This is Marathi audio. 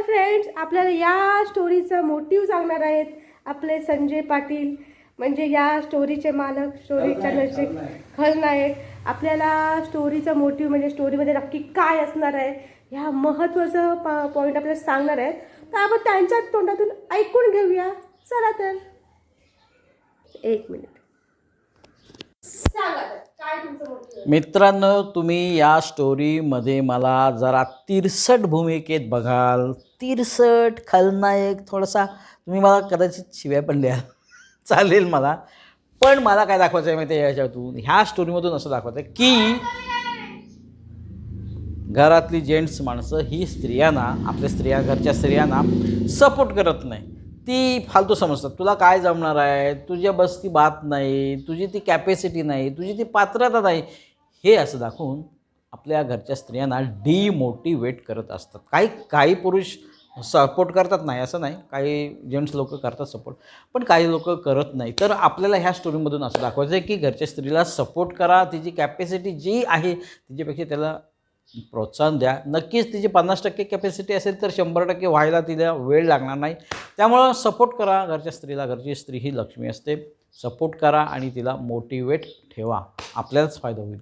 फ्रेंड्स, आपल्याला या स्टोरीचा मोटिव्ह सांगणार आहेत आपले संजय पाटील, म्हणजे या स्टोरीचे मालक, स्टोरीच्या नजदीक खलनायक. आपल्याला स्टोरीचा मोटिव्ह म्हणजे स्टोरीमध्ये नक्की काय असणार आहे ह्या महत्त्वाचा पॉईंट आपल्याला सांगणार आहेत. तर आपण त्यांच्या तोंडातून ऐकून घेऊया. चला तर. एक मिनिट. सांगा तर, काय तुमचं मोटिव्ह? मित्रांनो, तुम्ही या स्टोरीमध्ये मला जरा तिरसट भूमिकेत बघाल. तिरसट खलनायक, थोडासा तुम्ही मला कदाचित शिव्या पण द्याल, चालेल मला. पण मला काय दाखवायचं आहे माहिती आहे याच्यातून, ह्या स्टोरीमधून असं दाखवायचं आहे की घरातली जेंट्स माणसं ही स्त्रियांना, आपल्या स्त्रिया, घरच्या स्त्रियांना सपोर्ट करत नाही. ती फालतू समजतात. तुला काय जमणार आहे, तुझ्या बस ती बात नाही, तुझी ती कॅपॅसिटी नाही, तुझी ती पात्रता नाही, हे असं दाखवून आपल्या घरच्या स्त्रियांना डिमोटिवेट करत असतात. काही पुरुष सपोर्ट करतात, नाही असं नाही, काही जेंट्स लोक करतात सपोर्ट, पण काही लोक करत नाही. तर आपल्याला ह्या स्टोरीमधून असं दाखवायचं आहे की घरच्या स्त्रीला सपोर्ट करा, तिची कॅपॅसिटी जी आहे तिच्यापेक्षा त्याला प्रोत्साहन द्या. नक्कीच तिची 50% कॅपॅसिटी असेल तर 100% व्हायला तिला वेळ लागणार नाही. त्यामुळं सपोर्ट करा घरच्या स्त्रीला. घरची स्त्री ही लक्ष्मी असते. सपोर्ट करा आणि तिला मोटिवेट ठेवा, आपल्यालाच फायदा होईल.